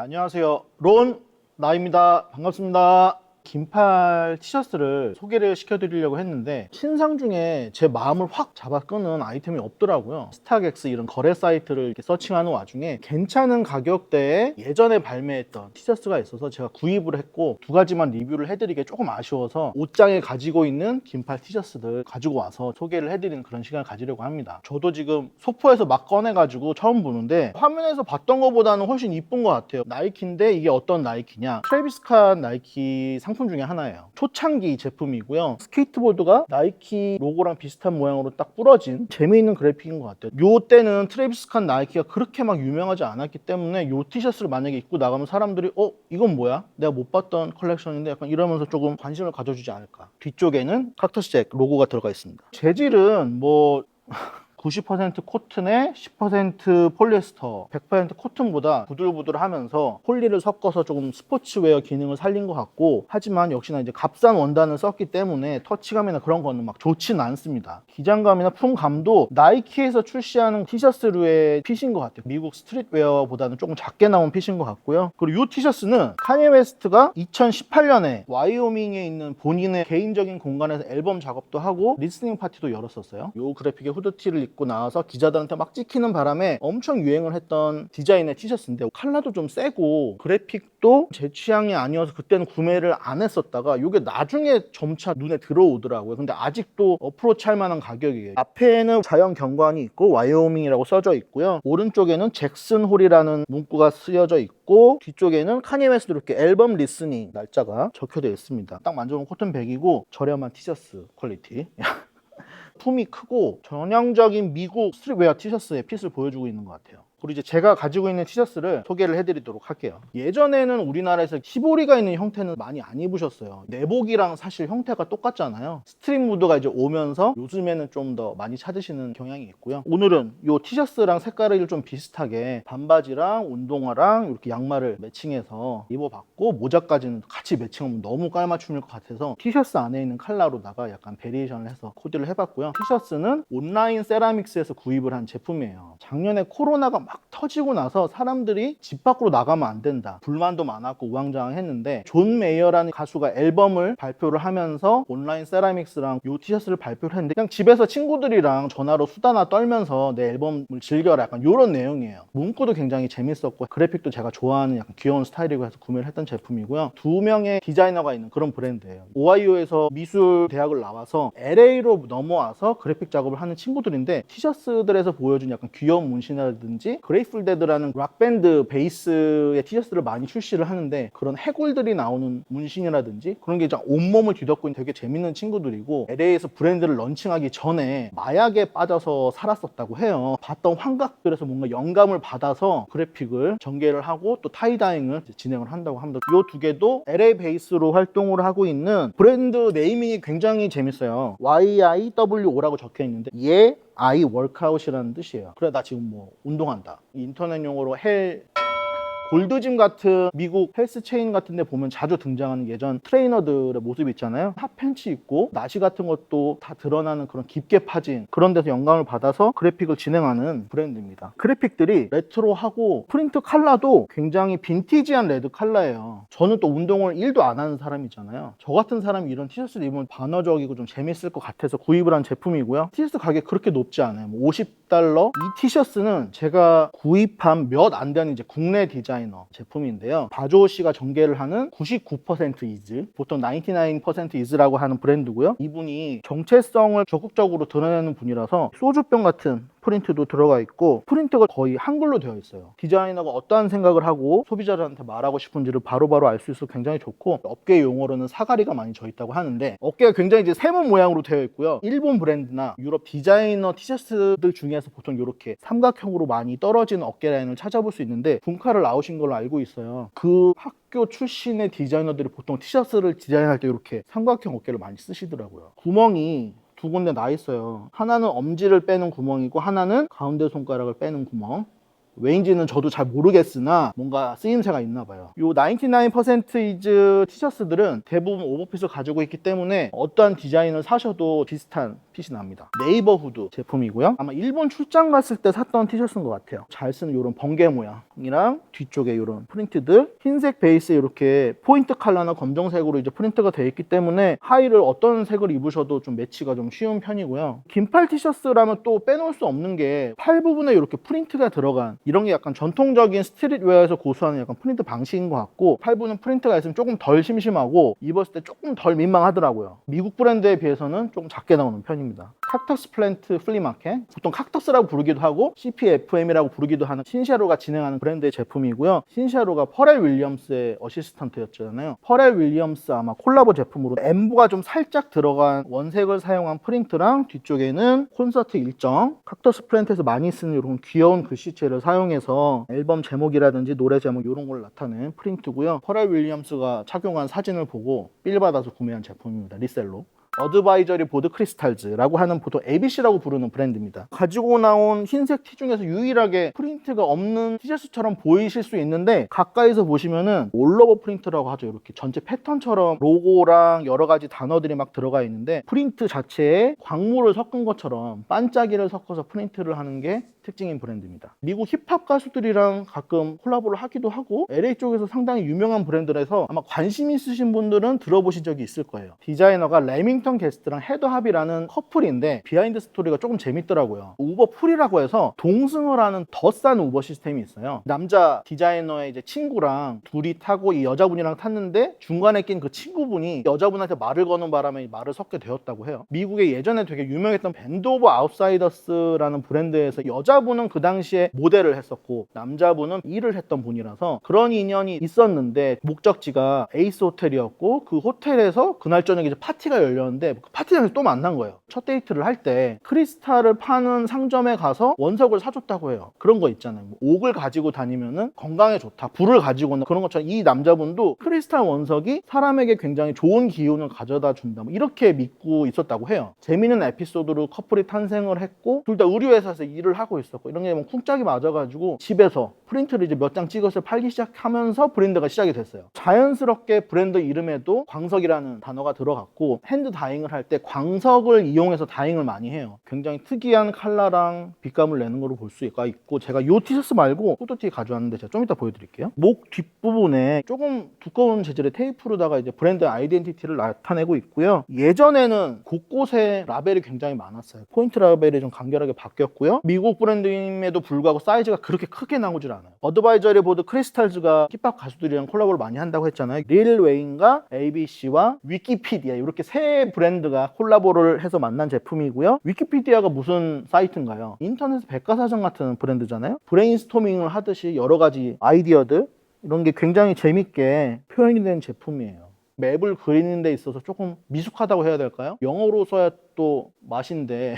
안녕하세요. 론 나입니다. 반갑습니다. 긴팔 티셔츠를 소개를 시켜드리려고 했는데 신상 중에 제 마음을 확 잡아 끄는 아이템이 없더라고요. 스타렉스 이런 거래 사이트를 이렇게 서칭하는 와중에 괜찮은 가격대에 예전에 발매했던 티셔츠가 있어서 제가 구입을 했고 두 가지만 리뷰를 해드리기 조금 아쉬워서 옷장에 가지고 있는 긴팔 티셔츠들 가지고 와서 소개를 해드리는 그런 시간을 가지려고 합니다. 저도 지금 소포에서 막 꺼내가지고 처음 보는데 화면에서 봤던 것보다는 훨씬 이쁜 것 같아요. 나이키인데 이게 어떤 나이키냐, 트래비스 스캇 나이키 상품 중에 하나예요. 초창기 제품이고요. 스케이트보드가 나이키 로고랑 비슷한 모양으로 딱 부러진 재미있는 그래픽인 것 같아요. 요 때는 트래비스 스캇 나이키가 그렇게 막 유명하지 않았기 때문에 요 티셔츠를 만약에 입고 나가면 사람들이 이건 뭐야? 내가 못 봤던 컬렉션인데 약간 이러면서 조금 관심을 가져주지 않을까. 뒤쪽에는 칵터스 잭 로고가 들어가 있습니다. 재질은 뭐 90% 코튼에 10% 폴리에스터, 100% 코튼보다 부들부들하면서 폴리를 섞어서 조금 스포츠웨어 기능을 살린 것 같고, 하지만 역시나 이제 값싼 원단을 썼기 때문에 터치감이나 그런 거는 막 좋지는 않습니다. 기장감이나 품감도 나이키에서 출시하는 티셔츠류의 핏인 것 같아요. 미국 스트릿웨어보다는 조금 작게 나온 핏인 것 같고요. 그리고 이 티셔츠는 카니에 웨스트가 2018년에 와이오밍에 있는 본인의 개인적인 공간에서 앨범 작업도 하고 리스닝 파티도 열었었어요. 이 그래픽의 후드티를 입고 나와서 기자들한테 막 찍히는 바람에 엄청 유행을 했던 디자인의 티셔츠인데 컬러도 좀 세고 그래픽도 제 취향이 아니어서 그때는 구매를 안 했었다가 이게 나중에 점차 눈에 들어오더라고요. 근데 아직도 어프로치 할 만한 가격이에요. 앞에는 자연 경관이 있고 와이오밍이라고 써져 있고요. 오른쪽에는 잭슨 홀이라는 문구가 쓰여져 있고 뒤쪽에는 카니에 웨스트 이렇게 앨범 리스닝 날짜가 적혀져 있습니다. 딱 만져보면 코튼백이고 저렴한 티셔츠 퀄리티. 품이 크고 전형적인 미국 스트릿웨어 티셔츠의 핏을 보여주고 있는 것 같아요. 그리고 이제 제가 가지고 있는 티셔츠를 소개를 해드리도록 할게요. 예전에는 우리나라에서 시보리가 있는 형태는 많이 안 입으셨어요. 내복이랑 사실 형태가 똑같잖아요. 스트릿 무드가 이제 오면서 요즘에는 좀 더 많이 찾으시는 경향이 있고요. 오늘은 이 티셔츠랑 색깔을 좀 비슷하게 반바지랑 운동화랑 이렇게 양말을 매칭해서 입어봤고 모자까지는 같이 매칭하면 너무 깔맞춤일 것 같아서 티셔츠 안에 있는 컬러로다가 약간 베리에이션을 해서 코디를 해봤고요. 티셔츠는 온라인 세라믹스에서 구입을 한 제품이에요. 작년에 코로나가 막 터지고 나서 사람들이 집 밖으로 나가면 안 된다, 불만도 많았고 우왕좌왕했는데 존 메이어라는 가수가 앨범을 발표를 하면서 온라인 세라믹스랑 이 티셔츠를 발표를 했는데 그냥 집에서 친구들이랑 전화로 수다나 떨면서 내 앨범을 즐겨라 약간 이런 내용이에요. 문구도 굉장히 재밌었고 그래픽도 제가 좋아하는 약간 귀여운 스타일이고 해서 구매를 했던 제품이고요. 두 명의 디자이너가 있는 그런 브랜드예요. 오하이오에서 미술 대학을 나와서 LA로 넘어와서 그래픽 작업을 하는 친구들인데 티셔츠들에서 보여준 약간 귀여운 문신이라든지 그레이풀 데드라는 락밴드 베이스의 티셔츠를 많이 출시를 하는데 그런 해골들이 나오는 문신이라든지 그런 게 온몸을 뒤덮고 있는 되게 재밌는 친구들이고 LA에서 브랜드를 런칭하기 전에 마약에 빠져서 살았었다고 해요. 봤던 환각들에서 뭔가 영감을 받아서 그래픽을 전개를 하고 또 타이다잉을 진행을 한다고 합니다. 이 두 개도 LA 베이스로 활동을 하고 있는 브랜드 네이밍이 굉장히 재밌어요. YIWO라고 적혀 있는데 얘 I workout이라는 뜻이에요. 그래 나 지금 뭐 운동한다. 인터넷 용어로 골드짐 같은 미국 헬스 체인 같은 데 보면 자주 등장하는 예전 트레이너들의 모습 있잖아요. 핫팬츠 입고 나시 같은 것도 다 드러나는 그런 깊게 파진 그런 데서 영감을 받아서 그래픽을 진행하는 브랜드입니다. 그래픽들이 레트로하고 프린트 컬러도 굉장히 빈티지한 레드 컬러예요. 저는 또 운동을 1도 안 하는 사람이잖아요. 저 같은 사람이 이런 티셔츠를 입으면 반어적이고 좀 재밌을 것 같아서 구입을 한 제품이고요. 티셔츠 가격 그렇게 높지 않아요. 뭐 $50. 이 티셔츠는 제가 구입한 몇 안 되는 이제 국내 디자이너 제품인데요. 바조 씨가 전개를 하는 99% 이즈, 보통 99% 이즈라고 하는 브랜드고요. 이분이 정체성을 적극적으로 드러내는 분이라서 소주병 같은 프린트도 들어가 있고 프린트가 거의 한글로 되어 있어요. 디자이너가 어떠한 생각을 하고 소비자들한테 말하고 싶은지를 바로바로 알 수 있어서 굉장히 좋고 업계 용어로는 사가리가 많이 져 있다고 하는데 어깨가 굉장히 이제 세모 모양으로 되어 있고요. 일본 브랜드나 유럽 디자이너 티셔츠들 중에서 보통 이렇게 삼각형으로 많이 떨어지는 어깨 라인을 찾아볼 수 있는데 분카를 나오신 걸로 알고 있어요. 그 학교 출신의 디자이너들이 보통 티셔츠를 디자인할 때 이렇게 삼각형 어깨를 많이 쓰시더라고요. 구멍이 두 군데 나 있어요. 하나는 엄지를 빼는 구멍이고 하나는 가운데 손가락을 빼는 구멍. 왜인지는 저도 잘 모르겠으나 뭔가 쓰임새가 있나 봐요. 요 99% 티셔츠들은 대부분 오버핏을 가지고 있기 때문에 어떠한 디자인을 사셔도 비슷한 핏이 납니다. 네이버후드 제품이고요. 아마 일본 출장 갔을 때 샀던 티셔츠인 것 같아요. 잘 쓰는 이런 번개 모양이랑 뒤쪽에 이런 프린트들, 흰색 베이스에 이렇게 포인트 컬러나 검정색으로 이제 프린트가 되어 있기 때문에 하의를 어떤 색을 입으셔도 좀 매치가 좀 쉬운 편이고요. 긴팔 티셔츠라면 또 빼놓을 수 없는 게 팔 부분에 이렇게 프린트가 들어간, 이런 게 약간 전통적인 스트릿웨어에서 고수하는 약간 프린트 방식인 것 같고, 팔 부분 프린트가 있으면 조금 덜 심심하고 입었을 때 조금 덜 민망하더라고요. 미국 브랜드에 비해서는 조금 작게 나오는 편입니다. 칵터스 플랜트 플리마켓, 보통 칵터스라고 부르기도 하고 CPFM이라고 부르기도 하는 신샤로가 진행하는 브랜드의 제품이고요. 신샤로가 퍼렐 윌리엄스의 어시스턴트였잖아요. 퍼렐 윌리엄스 아마 콜라보 제품으로 엠보가 좀 살짝 들어간 원색을 사용한 프린트랑 뒤쪽에는 콘서트 일정, 칵터스 플랜트에서 많이 쓰는 이런 귀여운 글씨체를 사용해서 앨범 제목이라든지 노래 제목 이런 걸 나타낸 프린트고요. 퍼렐 윌리엄스가 착용한 사진을 보고 빌 받아서 구매한 제품입니다. 리셀로. 어드바이저리 보드 크리스탈즈라고 하는 보통 ABC라고 부르는 브랜드입니다. 가지고 나온 흰색 티 중에서 유일하게 프린트가 없는 티셔츠처럼 보이실 수 있는데 가까이서 보시면은 올러버 프린트라고 하죠. 이렇게 전체 패턴처럼 로고랑 여러 가지 단어들이 막 들어가 있는데 프린트 자체에 광물을 섞은 것처럼 반짝이를 섞어서 프린트를 하는 게 특징인 브랜드입니다. 미국 힙합 가수들이랑 가끔 콜라보를 하기도 하고 LA 쪽에서 상당히 유명한 브랜드라서 아마 관심 있으신 분들은 들어보신 적이 있을 거예요. 디자이너가 레밍턴 게스트랑 헤더합이라는 커플인데 비하인드 스토리가 조금 재밌더라고요. 우버 풀이라고 해서 동승을 하는 더 싼 우버 시스템이 있어요. 남자 디자이너의 이제 친구랑 둘이 타고 이 여자분이랑 탔는데 중간에 낀 그 친구분이 여자분한테 말을 거는 바람에 말을 섞게 되었다고 해요. 미국에 예전에 되게 유명했던 밴드 오브 아웃사이더스라는 브랜드에서 여자분은 그 당시에 모델을 했었고 남자분은 일을 했던 분이라서 그런 인연이 있었는데 목적지가 에이스 호텔이었고 그 호텔에서 그날 저녁에 이제 파티가 열렸는데 그 파티장에서 또 만난 거예요. 첫 데이트를 할 때 크리스탈을 파는 상점에 가서 원석을 사줬다고 해요. 그런 거 있잖아요. 뭐 옥을 가지고 다니면은 건강에 좋다, 불을 가지고는 그런 것처럼 이 남자분도 크리스탈 원석이 사람에게 굉장히 좋은 기운을 가져다 준다, 뭐 이렇게 믿고 있었다고 해요. 재미있는 에피소드로 커플이 탄생을 했고 둘 다 의류회사에서 일을 하고 있었고 이런 게 뭐 쿵짝이 맞아가지고 집에서 프린트를 이제 몇 장 찍어서 팔기 시작하면서 브랜드가 시작이 됐어요. 자연스럽게 브랜드 이름에도 광석이라는 단어가 들어갔고 핸드 다잉을 할 때 광석을 이용해서 다잉을 많이 해요. 굉장히 특이한 컬러랑 빛감을 내는 걸로 볼 수가 있고, 제가 이 티셔츠 말고 후드티 가져왔는데 제가 좀 이따 보여드릴게요. 목 뒷부분에 조금 두꺼운 재질의 테이프로다가 이제 브랜드 아이덴티티를 나타내고 있고요. 예전에는 곳곳에 라벨이 굉장히 많았어요. 포인트 라벨이 좀 간결하게 바뀌었고요. 미국 브랜드임에도 불구하고 사이즈가 그렇게 크게 나오질 않아요. 어드바이저리 보드 크리스탈즈가 힙합 가수들이랑 콜라보를 많이 한다고 했잖아요. 릴 웨인과 ABC와 위키피디아 이렇게 세 브랜드가 콜라보를 해서 만난 제품이고요. 위키피디아가 무슨 사이트인가요? 인터넷 백과사전 같은 브랜드잖아요. 브레인스토밍을 하듯이 여러 가지 아이디어들 이런 게 굉장히 재밌게 표현이 된 제품이에요. 맵을 그리는 데 있어서 조금 미숙하다고 해야 될까요? 영어로 써야 또 맛인데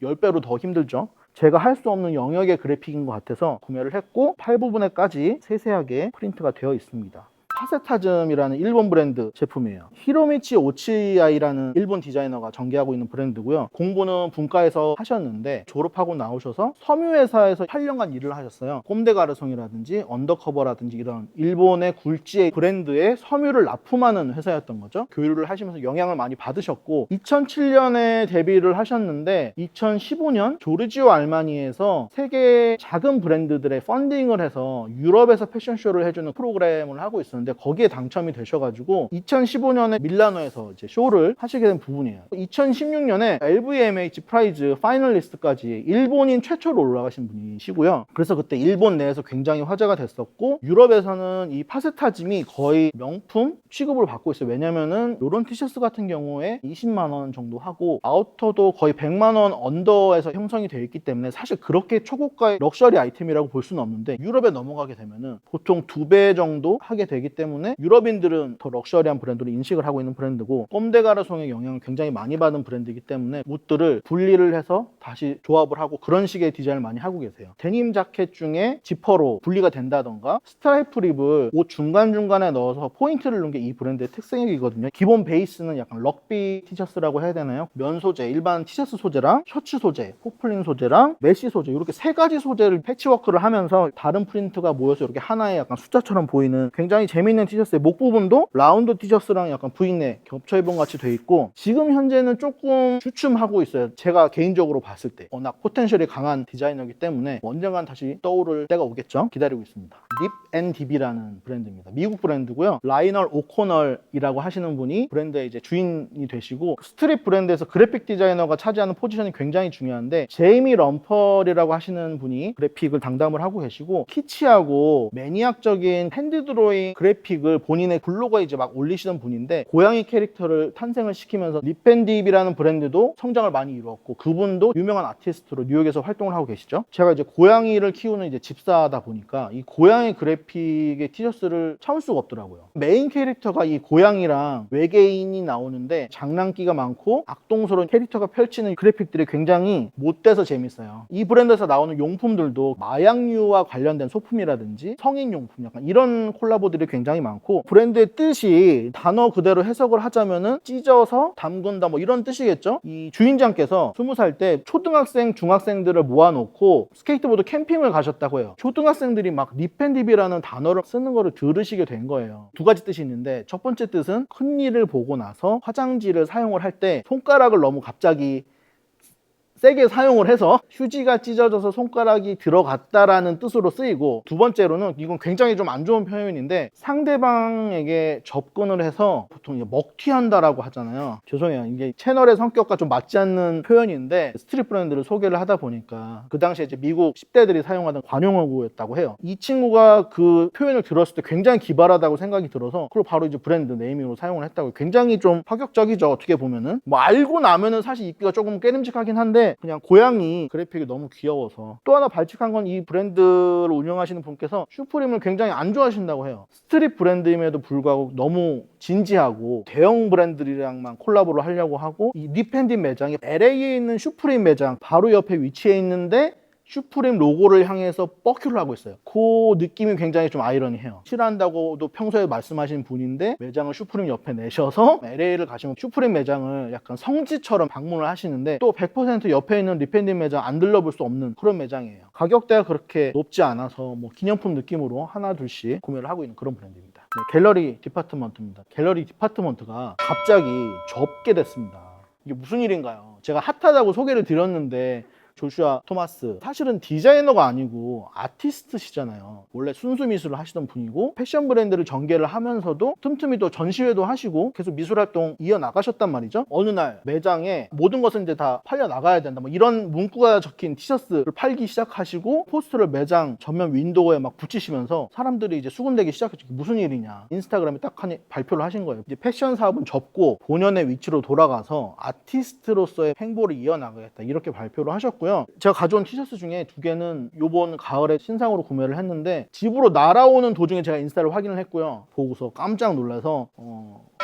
10배로 더 힘들죠. 제가 할 수 없는 영역의 그래픽인 것 같아서 구매를 했고 팔 부분에까지 세세하게 프린트가 되어 있습니다. 파세타즘이라는 일본 브랜드 제품이에요. 히로미치 오치아이라는 일본 디자이너가 전개하고 있는 브랜드고요. 공부는 분과에서 하셨는데 졸업하고 나오셔서 섬유회사에서 8년간 일을 하셨어요. 꼼데가르송이라든지 언더커버라든지 이런 일본의 굴지의 브랜드에 섬유를 납품하는 회사였던 거죠. 교류를 하시면서 영향을 많이 받으셨고 2007년에 데뷔를 하셨는데 2015년 조르지오 알마니에서 세계 작은 브랜드들의 펀딩을 해서 유럽에서 패션쇼를 해주는 프로그램을 하고 있었는데 거기에 당첨이 되셔가지고 2015년에 밀라노에서 이제 쇼를 하시게 된 부분이에요. 2016년에 LVMH 프라이즈 파이널리스트까지 일본인 최초로 올라가신 분이시고요. 그래서 그때 일본 내에서 굉장히 화제가 됐었고 유럽에서는 이 파세타즘이 거의 명품 취급을 받고 있어요. 왜냐면은 이런 티셔츠 같은 경우에 20만 원 정도 하고 아우터도 거의 100만 원 언더에서 형성이 되어 있기 때문에 사실 그렇게 초고가의 럭셔리 아이템이라고 볼 수는 없는데 유럽에 넘어가게 되면은 보통 2배 정도 하게 되기 때문에 때문에 유럽인들은 더 럭셔리한 브랜드로 인식을 하고 있는 브랜드고, 꼼데가르송의 영향을 굉장히 많이 받은 브랜드이기 때문에 옷들을 분리를 해서 다시 조합을 하고 그런 식의 디자인을 많이 하고 계세요. 데님 자켓 중에 지퍼로 분리가 된다던가 스트라이프 립을 옷 중간중간에 넣어서 포인트를 넣은 게 이 브랜드의 특색이거든요. 기본 베이스는 약간 럭비 티셔츠라고 해야 되나요? 면 소재, 일반 티셔츠 소재랑 셔츠 소재, 포플린 소재랑 메쉬 소재, 이렇게 세 가지 소재를 패치워크를 하면서 다른 프린트가 모여서 이렇게 하나의 약간 숫자처럼 보이는 굉장히 재미있는 티셔츠의 목 부분도 라운드 티셔츠랑 약간 V넥 겹쳐 입은 같이 돼 있고, 지금 현재는 조금 주춤하고 있어요. 제가 개인적으로 봤을 때 워낙 포텐셜이 강한 디자이너이기 때문에 언젠간 다시 떠오를 때가 오겠죠. 기다리고 있습니다. 립앤디비라는 브랜드입니다. 미국 브랜드고요. 라이널 오코널이라고 하시는 분이 브랜드의 이제 주인이 되시고, 스트릿 브랜드에서 그래픽 디자이너가 차지하는 포지션이 굉장히 중요한데, 제이미 럼펄이라고 하시는 분이 그래픽을 담당을 하고 계시고, 키치하고 매니악적인 핸드 드로잉 그래픽을 본인의 블로그에 이제 막 올리시는 분인데, 고양이 캐릭터를 탄생을 시키면서 립앤딥이라는 브랜드도 성장을 많이 이루었고, 그분도 유명한 아티스트로 뉴욕에서 활동을 하고 계시죠. 제가 이제 고양이를 키우는 이제 집사다 보니까 이 고양이 그래픽의 티셔츠를 참을 수가 없더라고요. 메인 캐릭터가 이 고양이랑 외계인이 나오는데 장난기가 많고 악동스러운 캐릭터가 펼치는 그래픽들이 굉장히 못돼서 재밌어요. 이 브랜드에서 나오는 용품들도 마약류와 관련된 소품이라든지 성인용품, 약간 이런 콜라보들이 굉장히 많고, 브랜드의 뜻이 단어 그대로 해석을 하자면은 찢어서 담근다 뭐 이런 뜻이겠죠. 이 주인장께서 20살 때 초등학생, 중학생들을 모아놓고 스케이트보드 캠핑을 가셨다고 해요. 초등학생들이 막 립앤딥이라는 단어를 쓰는 거를 들으시게 된 거예요. 두 가지 뜻이 있는데, 첫 번째 뜻은 큰 일을 보고 나서 화장지를 사용을 할 때 손가락을 너무 갑자기 세게 사용을 해서 휴지가 찢어져서 손가락이 들어갔다라는 뜻으로 쓰이고, 두 번째로는 이건 굉장히 좀 안 좋은 표현인데, 상대방에게 접근을 해서 보통 이제 먹튀한다라고 하잖아요. 죄송해요, 이게 채널의 성격과 좀 맞지 않는 표현인데, 스트릿 브랜드를 소개를 하다 보니까 그 당시에 이제 미국 10대들이 사용하던 관용어구였다고 해요. 이 친구가 그 표현을 들었을 때 굉장히 기발하다고 생각이 들어서 그걸 바로 이제 브랜드 네이밍으로 사용을 했다고. 굉장히 좀 파격적이죠, 어떻게 보면은. 뭐 알고 나면은 사실 입기가 조금 깨름직하긴 한데, 그냥 고양이 그래픽이 너무 귀여워서. 또 하나 발칙한 건 이 브랜드를 운영하시는 분께서 슈프림을 굉장히 안 좋아하신다고 해요. 스트릿 브랜드임에도 불구하고 너무 진지하고 대형 브랜드들이랑만 콜라보를 하려고 하고, 이 립앤딥 매장이 LA에 있는 슈프림 매장 바로 옆에 위치해 있는데 슈프림 로고를 향해서 뻑큐를 하고 있어요. 그 느낌이 굉장히 좀 아이러니해요. 싫어한다고도 평소에 말씀하신 분인데 매장을 슈프림 옆에 내셔서 LA를 가시면 슈프림 매장을 약간 성지처럼 방문을 하시는데, 또 100% 옆에 있는 립앤딥 매장 안 들러볼 수 없는 그런 매장이에요. 가격대가 그렇게 높지 않아서 뭐 기념품 느낌으로 하나 둘씩 구매를 하고 있는 그런 브랜드입니다. 네, 갤러리 디파트먼트입니다. 갤러리 디파트먼트가 갑자기 접게 됐습니다. 이게 무슨 일인가요? 제가 핫하다고 소개를 드렸는데, 조슈아 토마스, 사실은 디자이너가 아니고 아티스트시잖아요. 원래 순수 미술을 하시던 분이고 패션 브랜드를 전개를 하면서도 틈틈이 또 전시회도 하시고 계속 미술 활동 이어나가셨단 말이죠. 어느 날 매장에 모든 것은 이제 다 팔려 나가야 된다, 뭐 이런 문구가 적힌 티셔츠를 팔기 시작하시고, 포스터를 매장 전면 윈도우에 막 붙이시면서 사람들이 이제 수군대기 시작했죠. 무슨 일이냐. 인스타그램에 딱 발표를 하신 거예요. 이제 패션 사업은 접고 본연의 위치로 돌아가서 아티스트로서의 행보를 이어나가겠다, 이렇게 발표를 하셨고, 제가 가져온 티셔츠 중에 두 개는 요번 가을에 신상으로 구매를 했는데, 집으로 날아오는 도중에 제가 인스타를 확인을 했고요. 보고서 깜짝 놀라서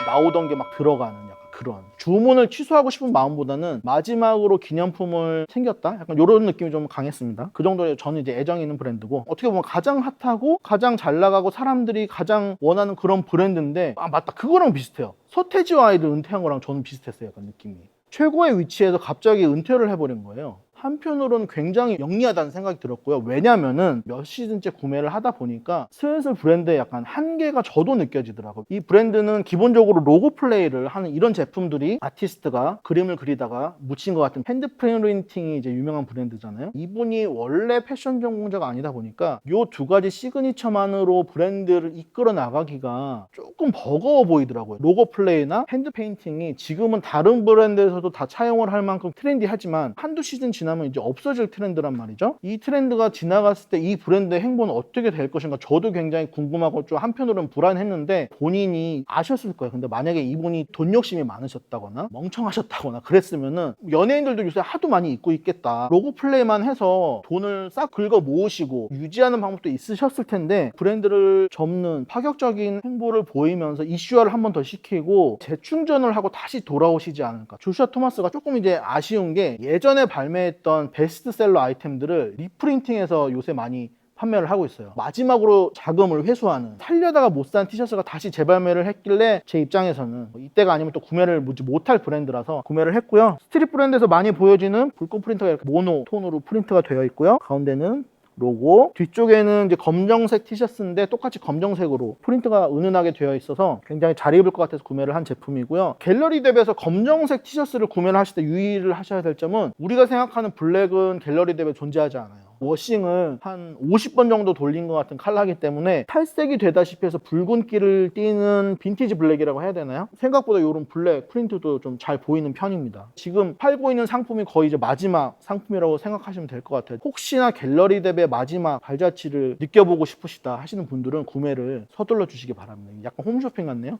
나오던 게 막 들어가는 약간 그런, 주문을 취소하고 싶은 마음보다는 마지막으로 기념품을 챙겼다, 약간 이런 느낌이 좀 강했습니다. 그 정도로 저는 이제 애정이 있는 브랜드고, 어떻게 보면 가장 핫하고 가장 잘 나가고 사람들이 가장 원하는 그런 브랜드인데, 아 맞다, 그거랑 비슷해요. 서태지와 아이들 은퇴한 거랑 저는 비슷했어요, 약간 느낌이. 최고의 위치에서 갑자기 은퇴를 해버린 거예요. 한편으로는 굉장히 영리하다는 생각이 들었고요. 왜냐면은 몇 시즌째 구매를 하다 보니까 슬슬 브랜드의 약간 한계가 저도 느껴지더라고요. 이 브랜드는 기본적으로 로고 플레이를 하는 이런 제품들이 아티스트가 그림을 그리다가 묻힌 것 같은 핸드 프린팅이 이제 유명한 브랜드잖아요. 이분이 원래 패션 전공자가 아니다 보니까 이 두 가지 시그니처만으로 브랜드를 이끌어 나가기가 조금 버거워 보이더라고요. 로고 플레이나 핸드 페인팅이 지금은 다른 브랜드에서도 다 차용을 할 만큼 트렌디하지만 한두 시즌 지나 지나면 이제 없어질 트렌드란 말이죠. 이 트렌드가 지나갔을 때 이 브랜드의 행보는 어떻게 될 것인가 저도 굉장히 궁금하고 좀 한편으로는 불안했는데 본인이 아셨을 거예요. 근데 만약에 이분이 돈 욕심이 많으셨다거나 멍청하셨다거나 그랬으면은 연예인들도 요새 하도 많이 입고 있겠다. 로고 플레이만 해서 돈을 싹 긁어 모으시고 유지하는 방법도 있으셨을 텐데 브랜드를 접는 파격적인 행보를 보이면서 이슈화를 한 번 더 시키고 재충전을 하고 다시 돌아오시지 않을까. 조슈아 토마스가 조금 이제 아쉬운 게 예전에 발매했던 베스트셀러 아이템들을 리프린팅해서 요새 많이 판매를 하고 있어요. 마지막으로 자금을 회수하는, 살려다가 못 산 티셔츠가 다시 재발매를 했길래 제 입장에서는 이때가 아니면 또 구매를 못할 브랜드라서 구매를 했고요. 스트릿 브랜드에서 많이 보여지는 불꽃 프린터가 이렇게 모노톤으로 프린트가 되어 있고요. 가운데는 로고, 뒤쪽에는 이제 검정색 티셔츠인데 똑같이 검정색으로 프린트가 은은하게 되어 있어서 굉장히 잘 입을 것 같아서 구매를 한 제품이고요. 갤러리 랩에서 검정색 티셔츠를 구매를 하실 때 유의를 하셔야 될 점은 우리가 생각하는 블랙은 갤러리 랩에 존재하지 않아요. 워싱을 한 50번 정도 돌린 것 같은 컬러이기 때문에 탈색이 되다시피 해서 붉은기를 띠는 빈티지 블랙이라고 해야 되나요? 생각보다 이런 블랙 프린트도 좀 잘 보이는 편입니다. 지금 팔고 있는 상품이 거의 이제 마지막 상품이라고 생각하시면 될 것 같아요. 혹시나 갤러리 랩의 마지막 발자취를 느껴보고 싶으시다 하시는 분들은 구매를 서둘러 주시기 바랍니다. 약간 홈쇼핑 같네요.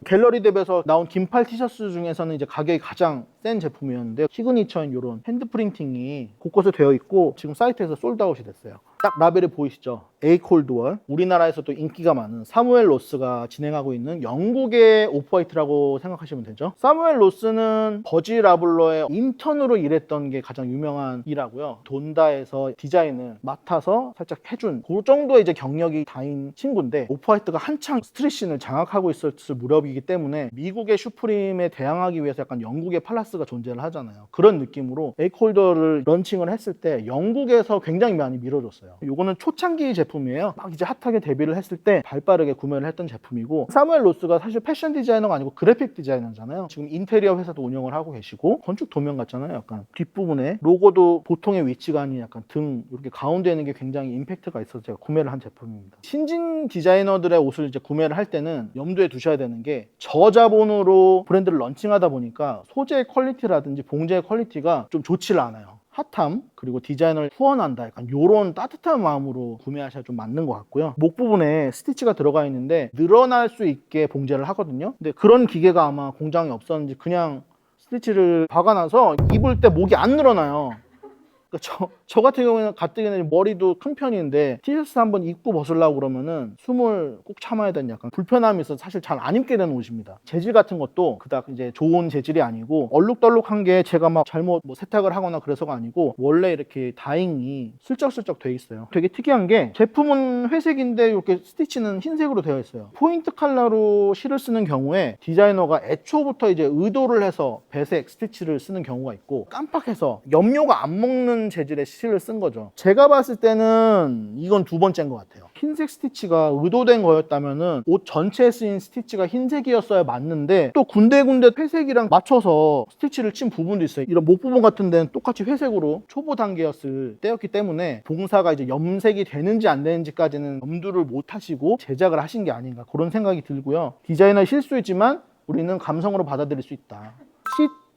갤러리 랩에서 나온 긴팔 티셔츠 중에서는 이제 가격이 가장 센 제품이었는데 시그니처인 이런 핸드 프린팅이 곳곳에 되어 있고 지금 사이트에서 솔드아웃이 됐어요. 딱 라벨이 보이시죠? 에이콜드월, 우리나라에서도 인기가 많은 사무엘 로스가 진행하고 있는 영국의 오프화이트라고 생각하시면 되죠. 사무엘 로스는 버지 라블러의 인턴으로 일했던 게 가장 유명한 일하고요. 돈다에서 디자인을 맡아서 살짝 해준 그 정도의 이제 경력이 다인 친구인데 오프화이트가 한창 스트릿씬을 장악하고 있었을 무렵이기 때문에 미국의 슈프림에 대항하기 위해서 약간 영국의 팔라스가 존재를 하잖아요. 그런 느낌으로 에이콜더를 런칭을 했을 때 영국에서 굉장히 많이 밀어줬어요. 요거는 초창기 제품이에요. 막 이제 핫하게 데뷔를 했을 때 발빠르게 구매를 했던 제품이고 사무엘 로스가 사실 패션 디자이너가 아니고 그래픽 디자이너잖아요. 지금 인테리어 회사도 운영을 하고 계시고 건축 도면 같잖아요. 약간 뒷부분에 로고도 보통의 위치가 아닌 약간 등 이렇게 가운데 있는 게 굉장히 임팩트가 있어서 제가 구매를 한 제품입니다. 신진 디자이너들의 옷을 이제 구매를 할 때는 염두에 두셔야 되는 게 저자본으로 브랜드를 런칭하다 보니까 소재의 퀄리티라든지 봉제의 퀄리티가 좀 좋지를 않아요. 핫함 그리고 디자인을 후원한다 약간 요런 따뜻한 마음으로 구매하셔야 좀 맞는 것 같고요. 목 부분에 스티치가 들어가 있는데 늘어날 수 있게 봉제를 하거든요. 근데 그런 기계가 아마 공장에 없었는지 그냥 스티치를 박아놔서 입을 때 목이 안 늘어나요. 저 같은 경우에는 가뜩이나 머리도 큰 편인데 티셔츠 한번 입고 벗으려고 그러면은 숨을 꼭 참아야 되는 약간 불편함이 있어서 사실 잘 안 입게 되는 옷입니다. 재질 같은 것도 그닥 이제 좋은 재질이 아니고 얼룩덜룩한 게 제가 막 잘못 세탁을 하거나 그래서가 아니고 원래 이렇게 다잉이 슬쩍슬쩍 돼 있어요. 되게 특이한 게 제품은 회색인데 이렇게 스티치는 흰색으로 되어 있어요. 포인트 컬러로 실을 쓰는 경우에 디자이너가 애초부터 이제 의도를 해서 배색 스티치를 쓰는 경우가 있고 깜빡해서 염료가 안 먹는 재질의 실을 쓴 거죠. 제가 봤을 때는 이건 두 번째인 것 같아요. 흰색 스티치가 의도된 거였다면은 옷 전체에 쓰인 스티치가 흰색이었어야 맞는데 또 군데군데 회색이랑 맞춰서 스티치를 친 부분도 있어요. 이런 목 부분 같은 데는 똑같이 회색으로 초보 단계였을 때였기 때문에 봉사가 이제 염색이 되는지 안 되는지까지는 염두를 못 하시고 제작을 하신 게 아닌가 그런 생각이 들고요. 디자이너의 실수이지만 우리는 감성으로 받아들일 수 있다.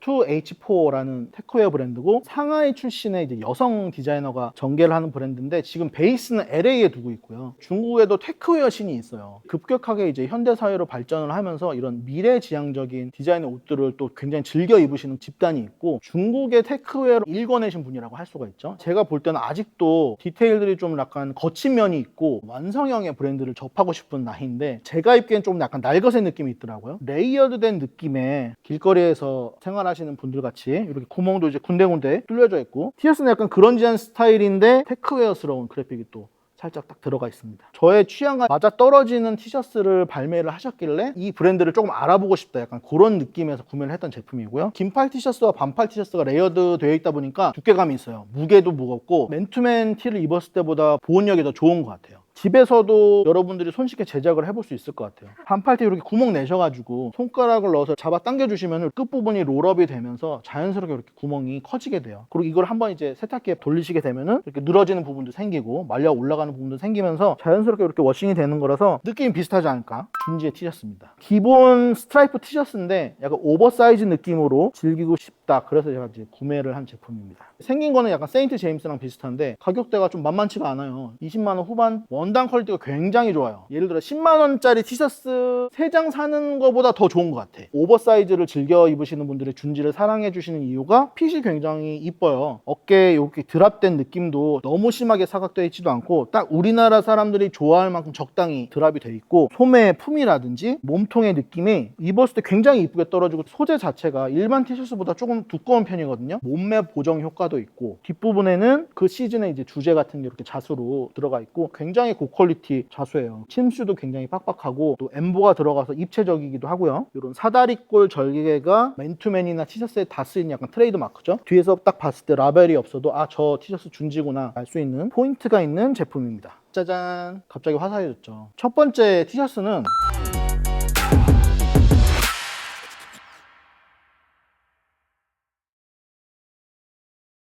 C2H4라는 테크웨어 브랜드고 상하이 출신의 이제 여성 디자이너가 전개를 하는 브랜드인데 지금 베이스는 LA에 두고 있고요. 중국에도 테크웨어 씬이 있어요. 급격하게 이제 현대 사회로 발전을 하면서 이런 미래지향적인 디자인의 옷들을 또 굉장히 즐겨 입으시는 집단이 있고 중국의 테크웨어를 일궈내신 분이라고 할 수가 있죠. 제가 볼 때는 아직도 디테일들이 좀 약간 거친 면이 있고 완성형의 브랜드를 접하고 싶은 나이인데 제가 입기엔 좀 약간 날것의 느낌이 있더라고요. 레이어드된 느낌의 길거리에서 생활하시는 분들 같이 이렇게 구멍도 이제 군데군데 뚫려져 있고 티셔츠는 약간 그런지한 스타일인데 테크웨어스러운 그래픽이 또 살짝 딱 들어가 있습니다. 저의 취향과 맞아 떨어지는 티셔츠를 발매를 하셨길래 이 브랜드를 조금 알아보고 싶다 약간 그런 느낌에서 구매를 했던 제품이고요. 긴팔 티셔츠와 반팔 티셔츠가 레이어드 되어 있다 보니까 두께감이 있어요. 무게도 무겁고 맨투맨 티를 입었을 때보다 보온력이 더 좋은 것 같아요. 집에서도 여러분들이 손쉽게 제작을 해볼 수 있을 것 같아요. 반팔티 이렇게 구멍 내셔가지고 손가락을 넣어서 잡아 당겨주시면 끝부분이 롤업이 되면서 자연스럽게 이렇게 구멍이 커지게 돼요. 그리고 이걸 한번 이제 세탁기에 돌리시게 되면은 이렇게 늘어지는 부분도 생기고 말려 올라가는 부분도 생기면서 자연스럽게 이렇게 워싱이 되는 거라서 느낌이 비슷하지 않을까? 준지의 티셔츠입니다. 기본 스트라이프 티셔츠인데 약간 오버사이즈 느낌으로 즐기고 싶다. 그래서 제가 이제 구매를 한 제품입니다. 생긴 거는 약간 세인트 제임스랑 비슷한데 가격대가 좀 만만치가 않아요. 20만 원 후반. 원단 퀄리티가 굉장히 좋아요. 예를 들어 10만 원짜리 티셔츠 3장 사는 거보다 더 좋은 것 같아. 오버사이즈를 즐겨 입으시는 분들의 준지를 사랑해 주시는 이유가 핏이 굉장히 이뻐요. 어깨에 이렇게 드랍된 느낌도 너무 심하게 사각되어 있지도 않고 딱 우리나라 사람들이 좋아할 만큼 적당히 드랍이 돼 있고 소매의 품이라든지 몸통의 느낌이 입었을 때 굉장히 이쁘게 떨어지고 소재 자체가 일반 티셔츠보다 조금 두꺼운 편이거든요. 몸매 보정 효과도 있고 뒷부분에는 그 시즌의 이제 주제 같은 게 이렇게 자수로 들어가 있고 굉장히 고퀄리티 자수예요. 침수도 굉장히 빡빡하고 또 엠보가 들어가서 입체적이기도 하고요. 이런 사다리꼴 절개가 맨투맨이나 티셔츠에 다 쓰이는 약간 트레이드 마크죠. 뒤에서 딱 봤을 때 라벨이 없어도 아, 저 티셔츠 준지구나 알 수 있는 포인트가 있는 제품입니다. 짜잔! 갑자기 화사해졌죠. 첫 번째 티셔츠는